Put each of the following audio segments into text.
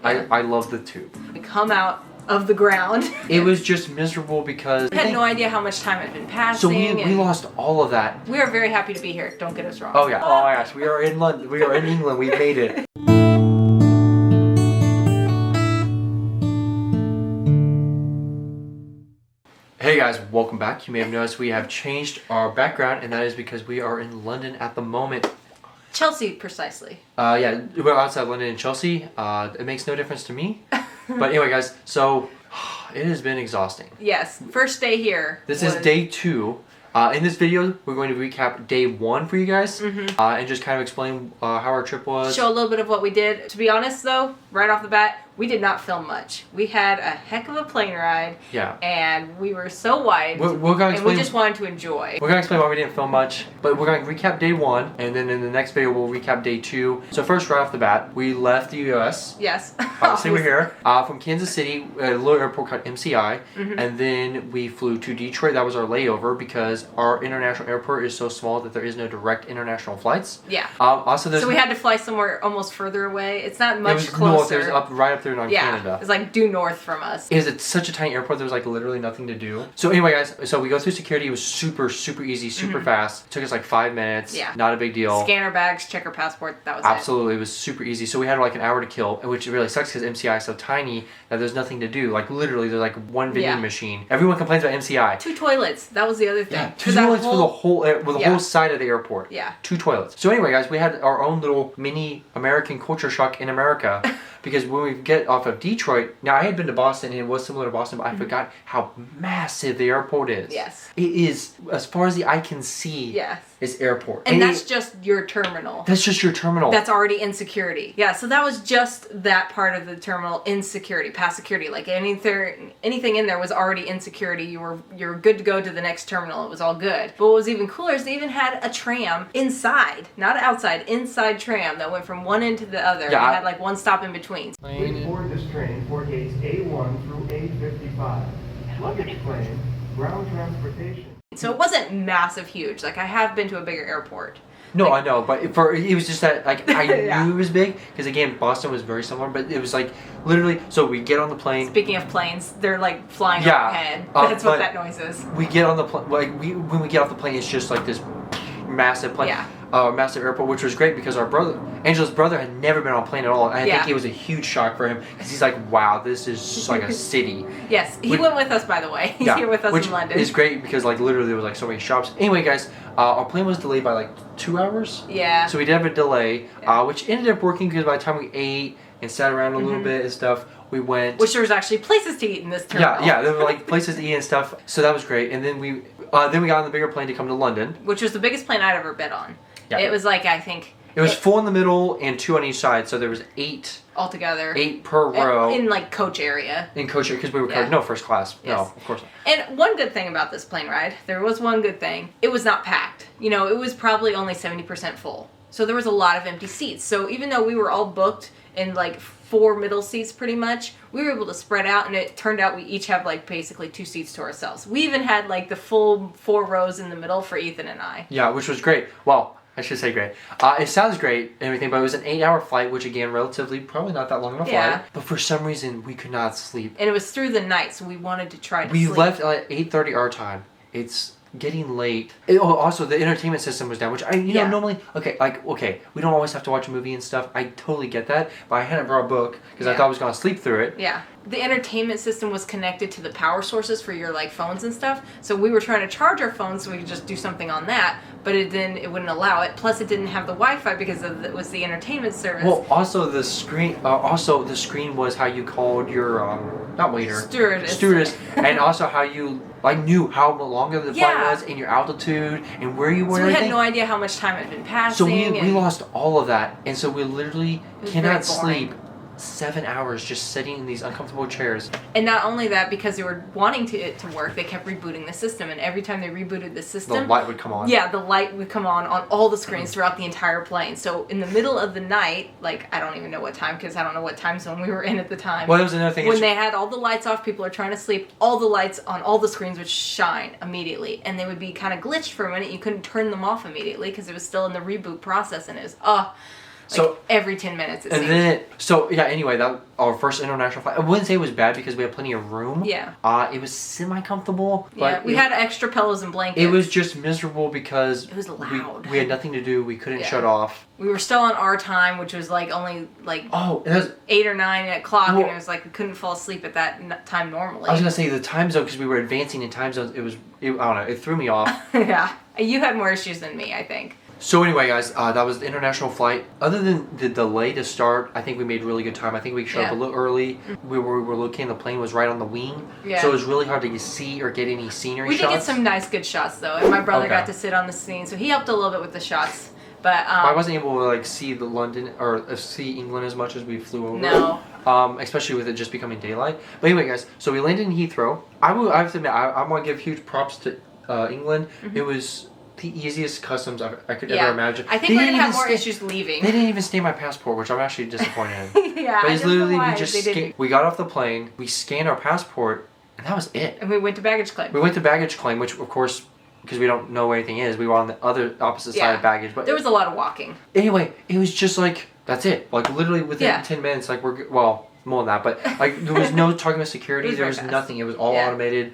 I love the tube. We come out of the ground. It was just miserable because I had no idea how much time had been passing. So we lost all of that. We are very happy to be here. Don't get us wrong. Oh yeah. Oh my gosh, we are in London. We are in England. We made it. Hey guys, welcome back. You may have noticed we have changed our background, and that is because we are in London at the moment. Chelsea, precisely. Yeah, we're outside London and Chelsea. It makes no difference to me. But anyway, guys, so it has been exhausting. Yes, first day here. This is day 2. In this video, we're going to recap day 1 for you guys, and just kind of explain how our trip was. Show a little bit of what we did. To be honest, though, right off the bat, we did not film much. We had a heck of a plane ride. Yeah. And we were so wide. We're gonna explain, and we just wanted to enjoy. We're going to explain why we didn't film much, but we're going to recap day 1, and then in the next video, we'll recap day 2. So first, right off the bat, we left the U.S. Yes. Obviously, we're here. From Kansas City, a little airport called MCI, and then we flew to Detroit. That was our layover because our international airport is so small that there is no direct international flights. Yeah. Also, so we had to fly somewhere almost further away. It's not much it was closer. North, it was right up there in Canada. It's like due north from us. It's such a tiny airport. There was like literally nothing to do. So anyway, guys, so we go through security. It was super easy, super fast. It took us like 5 minutes. Yeah. Not a big deal. Scan our bags, check our passport. That was Absolutely, it was super easy. So we had like an hour to kill, which really sucks because MCI is so tiny that there's nothing to do. Like literally, there's like one vending machine. Everyone complains about MCI. 2 toilets. That was the other thing. Yeah, 2 toilets for the whole side of the airport. Yeah. 2 toilets. So anyway, guys, we had our own little mini American culture shock in America. Because when we get off of Detroit, now I had been to Boston and it was similar to Boston, but I forgot how massive the airport is. Yes. It is, as far as the eye can see, is airport. And that's just your terminal. That's just your terminal. That's already in security. Yeah, so that was just that part of the terminal in security, past security. Like anything in there was already in security. You were good to go to the next terminal. It was all good. But what was even cooler is they even had a tram inside, not outside, inside tram that went from one end to the other. Yeah, and had like one stop in between. Please board this train for gates A1 through A55. Luggage claim, ground transportation. So it wasn't massive, huge. Like I have been to a bigger airport. No, I know, but it was just that like I knew it was big because again Boston was very similar, but it was like literally. So we get on the plane. Speaking of planes, they're like flying overhead. That's what that noise is. We get on the plane. Like when we get off the plane, it's just like this massive plane. Yeah. Massive airport, which was great because Angela's brother, had never been on a plane at all. And I think it was a huge shock for him because he's like, wow, this is just like a city. Yes, he went with us, by the way. He's here with us in London. Which is great because like literally there was like so many shops. Anyway, guys, our plane was delayed by like 2 hours. Yeah. So we did have a delay, which ended up working because by the time we ate and sat around a little bit and stuff, we went. Which there was actually places to eat in this terminal. Yeah, there were like places to eat and stuff. So that was great. And then we got on the bigger plane to come to London, which was the biggest plane I'd ever been on. Yeah. It was like, I think... It was 4 in the middle and 2 on each side, so there was 8... altogether. 8 per row. In, like, coach area. In coach area, because we were covered. No, first class. Yes. No, of course not. And one good thing about this plane ride, there was one good thing. It was not packed. You know, it was probably only 70% full. So there was a lot of empty seats. So even though we were all booked in, like, 4 middle seats pretty much, we were able to spread out, and it turned out we each have like basically 2 seats to ourselves. We even had like the full 4 rows in the middle for Ethan and I. Yeah, which was great. Well, I should say great. It sounds great and everything, but it was an 8-hour flight, which again, relatively, probably not that long of a flight. But for some reason, we could not sleep. And it was through the night, so we wanted to try to sleep. We left at 8:30 our time. It's getting late. Also, the entertainment system was down, which I normally we don't always have to watch a movie and stuff. I totally get that, but I hadn't brought a book because I thought I was gonna sleep through it. Yeah, the entertainment system was connected to the power sources for your like phones and stuff. So we were trying to charge our phones so we could just do something on that, but it wouldn't allow it. Plus, it didn't have the Wi-Fi because it was the entertainment service. Well, also the screen. The screen was how you called your not waiter, stewardess, and also how you knew how long the flight was and your altitude and where you were. So we had no idea how much time had been passing. So we lost all of that, and so we literally cannot sleep 7 hours just sitting in these uncomfortable chairs. And not only that, because they were wanting it to work, they kept rebooting the system, and every time they rebooted the system, the light would come on. Yeah, the light would come on all the screens throughout the entire plane. So in the middle of the night, like I don't even know what time, because I don't know what time zone we were in at the time. Well, that was another thing. When they had all the lights off, people are trying to sleep, all the lights on all the screens would shine immediately, and they would be kind of glitched for a minute. You couldn't turn them off immediately because it was still in the reboot process, and it was So every 10 minutes. And then, so yeah. Anyway, that our first international flight. I wouldn't say it was bad because we had plenty of room. Yeah. It was semi-comfortable. Yeah. But We had extra pillows and blankets. It was just miserable because it was loud. We had nothing to do. We couldn't shut off. We were still on our time, which was like only like it was 8 or 9 o'clock, and it was like we couldn't fall asleep at that time normally. I was gonna say the time zone because we were advancing in time zones. I don't know. It threw me off. Yeah, you had more issues than me, I think. So anyway, guys, that was the international flight. Other than the delay to start, I think we made really good time. I think we showed up a little early. We were locating. The plane was right on the wing, so it was really hard to see or get any scenery shots. We did get some nice, good shots though, and my brother got to sit on the scene, so he helped a little bit with the shots. But I wasn't able to like see the London or see England as much as we flew over. No. Especially with it just becoming daylight. But anyway, guys, so we landed in Heathrow. I have to admit, I want to give huge props to England. It was the easiest customs I could ever imagine. I think we're gonna have more issues leaving. They didn't even stamp my passport, which I'm actually disappointed in. Yeah, but it's literally we we got off the plane, we scanned our passport, and that was it. And we went to baggage claim. We went to baggage claim, which of course, because we don't know where anything is, we were on the opposite side of baggage. But there was a lot of walking. Anyway, it was just like that's it. Like literally within 10 minutes, like well more than that, but like there was no talking about security. There was nothing. It was all automated.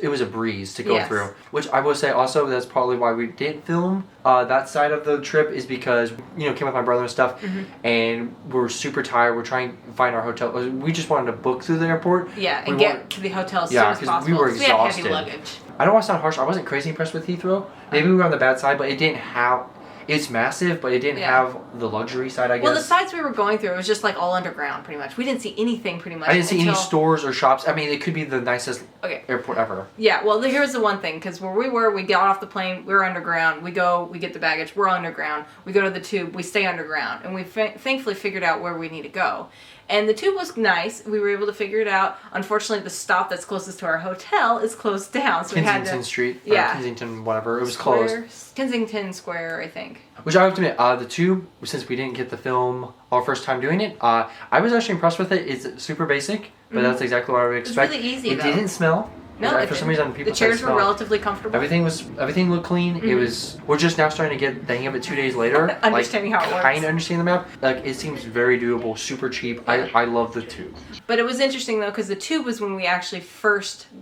It was a breeze to go through. Which I will say also that's probably why we didn't film that side of the trip is because came with my brother and stuff, and we're super tired. We're trying to find our hotel. We just wanted to book through the airport. Yeah, and get to the hotel as soon as possible. We were exhausted. We had heavy luggage. I don't want to sound harsh. I wasn't crazy impressed with Heathrow. Maybe we were on the bad side, but it didn't have. It's massive, but it didn't have the luxury side, I guess. Well, the sides we were going through, it was just like all underground, pretty much. We didn't see anything, pretty much. I didn't see any stores or shops. I mean, it could be the nicest airport ever. Yeah, well, here's the one thing, because where we got off the plane, we were underground. We get the baggage, we're underground. We go to the tube, we stay underground. And we thankfully figured out where we need to go. And the tube was nice. We were able to figure it out. Unfortunately, the stop that's closest to our hotel is closed down. So Kensington Street. Yeah. Kensington, whatever. It was closed. Kensington Square, I think. Which I have to admit, the tube, since we didn't get the film our first time doing it, I was actually impressed with it. It's super basic, but that's exactly what I would expect. It was really easy, It didn't smell. No, for some reason, people the chairs were relatively comfortable. Everything looked clean. It was. We're just now starting to get the hang of it 2 days later. Understanding how it works. Kind of understand the map. Like it seems very doable, super cheap. I love the tube. But it was interesting though because the tube was when we actually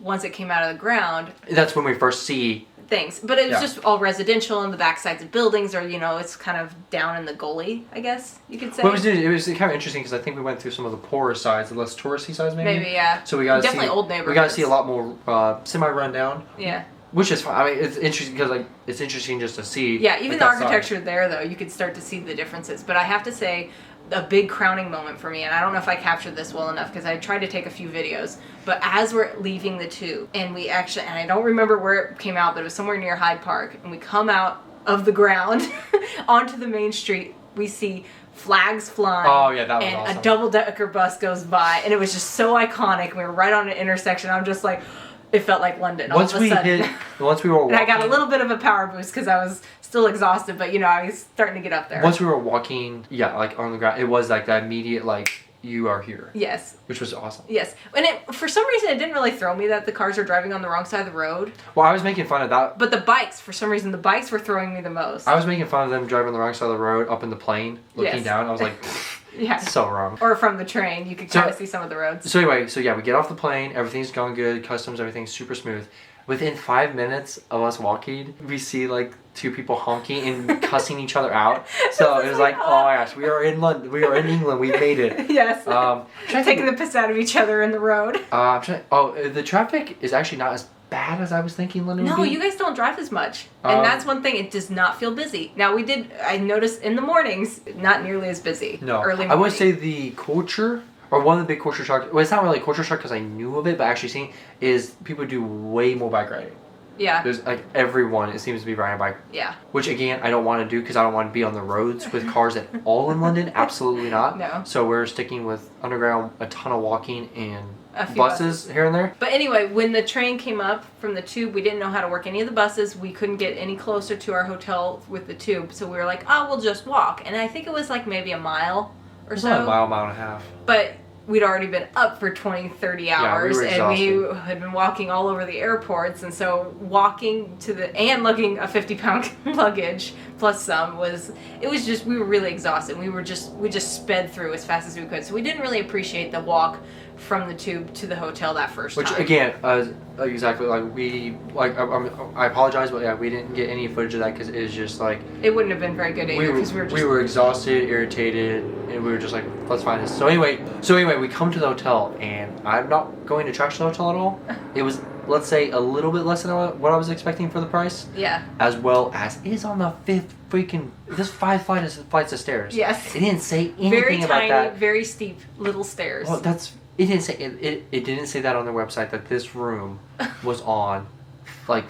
once it came out of the ground. That's when we first see things, but it was just all residential and the backsides of buildings, or it's kind of down in the gully, I guess you could say. Well, it was kind of interesting because I think we went through some of the poorer sides, the less touristy sides, maybe. Maybe, yeah. So we got definitely old neighborhoods. We got to see a lot more semi-rundown. Yeah. Which is fine. I mean, it's interesting because it's interesting just to see. Yeah, even the architecture there, though, you could start to see the differences. But I have to say, a big crowning moment for me, and I don't know if I captured this well enough because I tried to take a few videos, but as we're leaving the tube, and I don't remember where it came out, but it was somewhere near Hyde Park, and we come out of the ground onto the main street, we see flags flying. Oh yeah, that was and awesome. A double-decker bus goes by, and it was just so iconic. We were right on an intersection. I'm just like, it felt like London all of a sudden. Once we were walking, and I got a little bit of a power boost because I was still exhausted, but I was starting to get up there. Once we were walking, like on the ground, it was like that immediate you are here. Yes. Which was awesome. Yes. And for some reason it didn't really throw me that the cars are driving on the wrong side of the road. Well, I was making fun of that. But for some reason the bikes were throwing me the most. I was making fun of them driving on the wrong side of the road up in the plane, looking down. I was like, yeah. So wrong. Or from the train, you could kind of see some of the roads. So anyway, we get off the plane, everything's going good, customs, everything's super smooth. Within 5 minutes of us walking, we see 2 people honking and cussing each other out. So it was like, oh my gosh, we are in London, we are in England, we've made it. Yes. Taking the piss out of each other in the road. The traffic is actually not as bad as I was thinking London would be. No, you guys don't drive as much. And that's one thing, it does not feel busy. Now I noticed in the mornings, not nearly as busy. No, early morning. I would say the culture, or one of the big culture shocks, well it's not really a culture shock because I knew of it, but actually seeing is people do way more bike riding. Yeah. There's everyone, it seems to be riding a bike. Yeah. Which again, I don't want to do because I don't want to be on the roads with cars at all in London. Absolutely not. No. So we're sticking with underground, a ton of walking and a few buses here and there. But anyway, when the train came up from the tube, we didn't know how to work any of the buses. We couldn't get any closer to our hotel with the tube. So we were like, we'll just walk. And I think it was maybe a mile or so. About a mile and a half. But we'd already been up for 20, 30 hours, we were and we exhausted. had been walking all over the airports, and so walking to and lugging a 50-pound luggage plus some we were really exhausted. We just sped through as fast as we could, so we didn't really appreciate the walk from the tube to the hotel that first time. Which again, exactly I apologize, but yeah, we didn't get any footage of that because it was just like it wouldn't have been very good either because we were exhausted, irritated, and we were just like, let's find this. So anyway, we come to the hotel, and I'm not going to trash the hotel at all. It was, let's say, a little bit less than what I was expecting for the price. Yeah. As well as it is on the 5th freaking. There's 5 flights of stairs. Yes. It didn't say anything very about tiny, that. very steep little stairs. Well, it didn't say it didn't say that on their website that this room was on like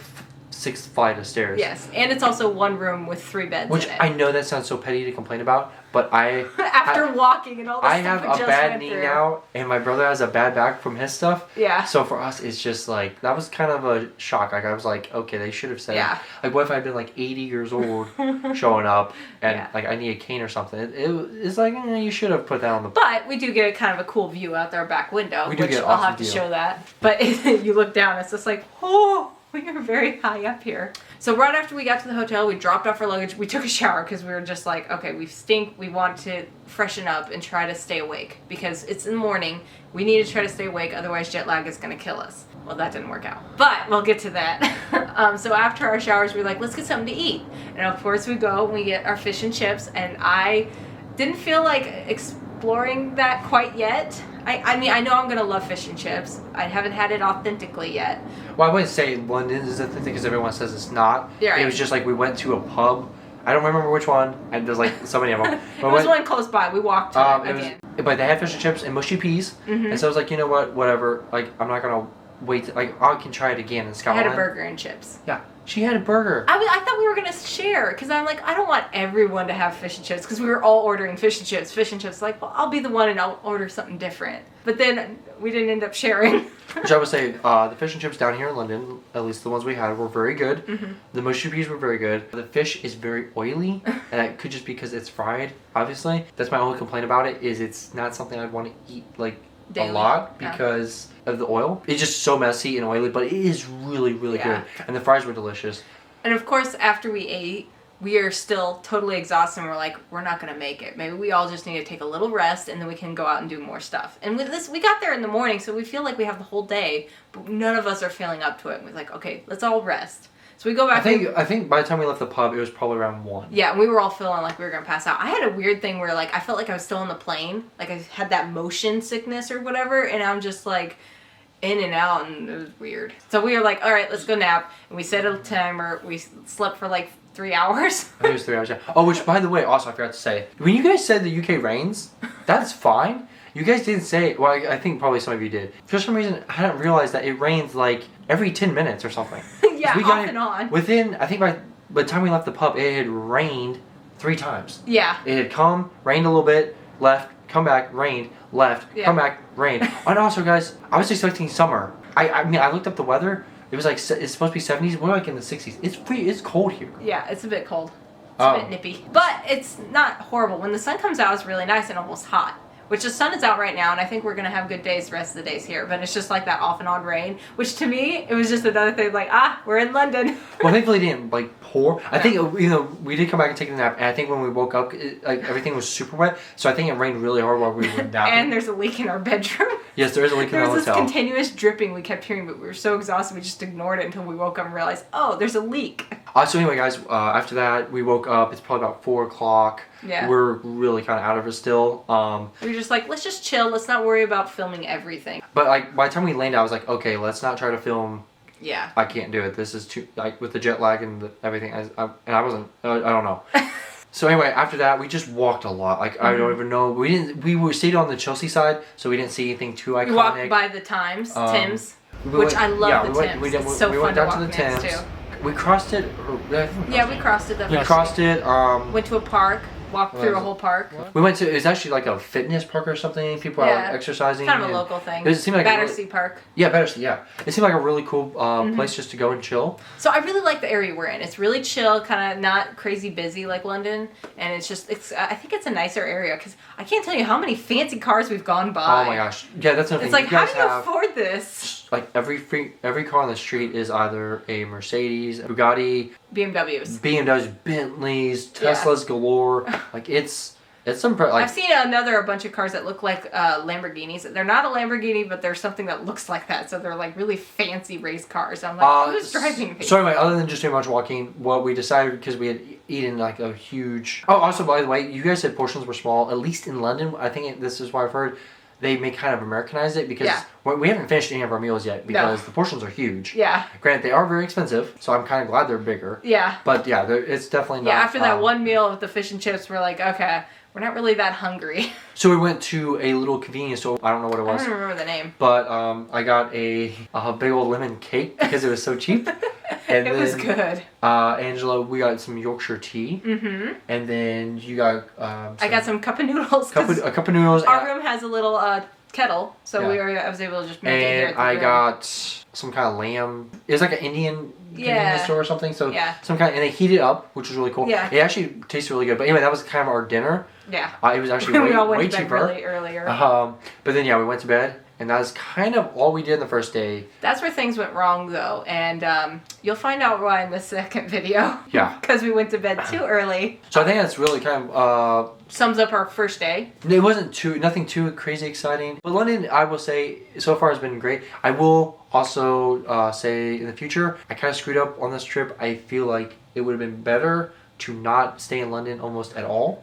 6th flight of stairs. Yes, and it's also one room with 3 beds Which in it. I know that sounds so petty to complain about, but after walking and all this I stuff have we a just bad went knee through. now, and my brother has a bad back from his stuff. Yeah. So for us, it's just like that was kind of a shock. Like I was like, okay, they should have said. Yeah. Like, what if I'd been like 80 years old, showing up, and Yeah. like I need a cane or something? It's like you should have put that on the. But we do get kind of a cool view out our back window, We do which get an I'll awesome have to view. show that. But you look down, it's just like, oh, we are very high up here. So right after we got to the hotel, we dropped off our luggage. We took a shower because we were just like, okay, we stink. We want to freshen up and try to stay awake because it's in the morning. We need to try to stay awake, otherwise jet lag is going to kill us. Well, that didn't work out. But we'll get to that. So after our showers, we were like, let's get something to eat. And of course we go and we get our fish and chips. And I didn't feel like exploring that quite yet. I mean, I know I'm going to love fish and chips. I haven't had it authentically yet. Well, I wouldn't say London is authentic because everyone says it's not. Yeah, right. It was just like we went to a pub. I don't remember which one, and there's like so many of them. It was one close by. We walked to it again. But they had fish and chips and mushy peas, and so I was like, you know what, whatever. Like I'm not gonna wait. Like I can try it again in I Scotland. had a burger and chips. Yeah, she had a burger. I thought we were going to share because I'm like, I don't want everyone to have fish and chips because we were all ordering fish and chips. Like, well, I'll be the one and I'll order something different. But then we didn't end up sharing. Which I would say, the fish and chips down here in London, at least the ones we had, were very good. The mushy peas were very good. The fish is very oily, and that could just be because it's fried, obviously. That's my only complaint about it, is it's not something I'd want to eat, like, daily. A lot because of the oil. It's just so messy and oily, but it is really, really good. And the fries were delicious. And of course, after we ate, we are still totally exhausted and we're like, we're not going to make it. Maybe we all just need to take a little rest and then we can go out and do more stuff. And with this, we got there in the morning, so we feel like we have the whole day, but none of us are feeling up to it. And we're like, okay, let's all rest. So we go back. I think by the time we left the pub, it was probably around 1. Yeah, and we were all feeling like we were going to pass out. I had a weird thing where like I felt like I was still on the plane. Like I had that motion sickness or whatever, and I'm just like in and out, and it was weird. So we were like, all right, let's go nap. And we set a timer. We slept for like 3 hours. I think it was 3 hours. Yeah. Oh, which by the way, also I forgot to say, when you guys said the UK rains, that's fine. You guys didn't say. Well, I think probably some of you did. For some reason, I hadn't realized that it rains like every 10 minutes or something. Yeah, we off and on. Within, I think by the time we left the pub, it had rained 3 times. Yeah. It had come, rained a little bit, left, come back, rained, left, come back, rained. And also, guys, I was expecting summer. I mean, I looked up the weather. It was like, it's supposed to be 70s. We're like in the 60s. It's cold here. Yeah, it's a bit cold. It's a bit nippy. But it's not horrible. When the sun comes out, it's really nice and almost hot. Which the sun is out right now, and I think we're going to have good days the rest of the days here. But it's just like that off and on rain. Which to me, it was just another thing like, we're in London. Well, thankfully it didn't like pour. I think, we did come back and take a nap. And I think when we woke up, everything was super wet. So I think it rained really hard while we were napping. And there's a leak in our bedroom. Yes, there is a leak in the hotel. There was hotel. this continuous dripping we kept hearing, but we were so exhausted we just ignored it until we woke up and realized, oh, there's a leak. So anyway, guys, after that, we woke up. It's probably about 4 o'clock. Yeah. We're really kind of out of it still. We were just like, let's just chill. Let's not worry about filming everything. But like by the time we landed, I was like, okay, let's not try to film. Yeah. I can't do it. This is too, like, with the jet lag and everything. And I wasn't, I don't know. So anyway, after that, we just walked a lot. Like, I don't even know. We were stayed on the Chelsea side, so we didn't see anything too iconic. We walked by the Tims, which I love the Tims. It's so fun to walk past too. We crossed it. Yeah, we crossed it. We crossed it. Went to a park. walk through a whole park. We went to, it was actually like a fitness park or something. People are like, exercising. Kind of a local thing. It seemed like Battersea Park. Yeah, Battersea, yeah. It seemed like a really cool place just to go and chill. So I really like the area we're in. It's really chill, kind of not crazy busy like London. And I think it's a nicer area because I can't tell you how many fancy cars we've gone by. Oh my gosh. Yeah, that's another thing. It's like, how do you afford this? Like every car on the street is either a Mercedes, Bugatti, BMWs, Bentleys, Teslas galore. Like it's some. Like, I've seen a bunch of cars that look like Lamborghinis. They're not a Lamborghini, but they're something that looks like that. So they're like really fancy race cars. I'm like, who's driving these? So anyway, other than just doing much walking, what we decided, because we had eaten like a huge. Oh, also by the way, you guys said portions were small. At least in London, I think this is what I've heard. They may kind of Americanize it because we haven't finished any of our meals yet because the portions are huge. Yeah. Granted, they are very expensive, so I'm kind of glad they're bigger. Yeah. But yeah, it's definitely not. Yeah, after that one meal with the fish and chips, we're like, okay, we're not really that hungry. So we went to a little convenience store. I don't know what it was. I don't remember the name. But I got a big old lemon cake because it was so cheap. And it was good. Angela, we got some Yorkshire tea. Mm-hmm. And then you got... I got some cup of noodles. A cup of noodles. Our room has a little kettle, so I was able to just make it here at the I room. got some kind of lamb. It was like an Indian convenience store or something. So some kind, and they heat it up, which was really cool. Yeah. It actually tasted really good. But anyway, that was kind of our dinner. Yeah. It was actually we all went way to bed cheaper. Really earlier. But then we went to bed. And that was kind of all we did the first day. That's where things went wrong, though. And you'll find out why in the second video. Yeah. Because we went to bed too early. So I think that's really kind of... sums up our first day. It wasn't nothing too crazy exciting. But London, I will say, so far has been great. I will also say in the future, I kind of screwed up on this trip. I feel like it would have been better to not stay in London almost at all.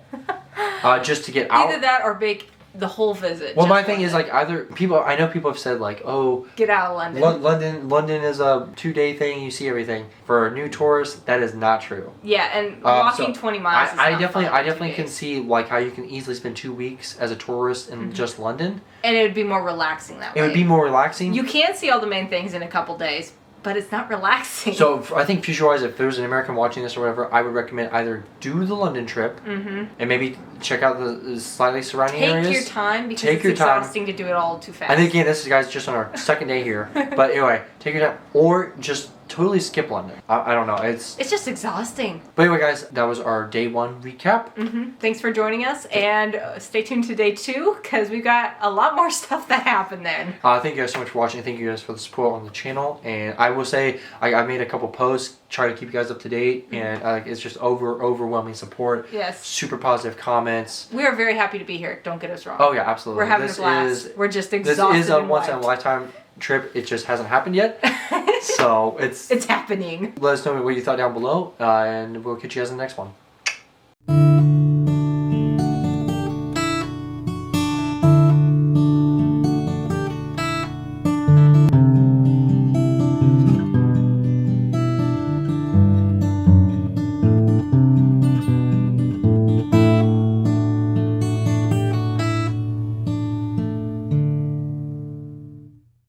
Just to get out. Either that or bake the whole visit. Well, my thing is like I know people have said like, oh, get out of London. London is a 2-day thing. You see everything. For new tourists, that is not true. Yeah, and walking 20 miles. I definitely can see like how you can easily spend 2 weeks as a tourist in just London. And it would be more relaxing that way. It would be more relaxing. You can see all the main things in a couple days, but it's not relaxing. So I think future-wise, if there's an American watching this or whatever, I would recommend either do the London trip and maybe check out the slightly surrounding areas. Take your time because it's exhausting to do it all too fast. I think again, this is guys just on our second day here, but anyway, take your time or just totally skip London. I don't know. It's just exhausting. But anyway, guys, that was our day 1 recap. Thanks for joining us, and stay tuned to day 2 because we've got a lot more stuff that happened then. Thank you guys so much for watching. Thank you guys for the support on the channel. And I will say, I made a couple posts, try to keep you guys up to date, and it's just overwhelming support. Yes. Super positive comments. We are very happy to be here. Don't get us wrong. Oh yeah, absolutely. We're having a blast. We're just exhausted. This is a once in a lifetime trip. It just hasn't happened yet. So it's happening. Let us know what you thought down below, and we'll catch you guys in the next one.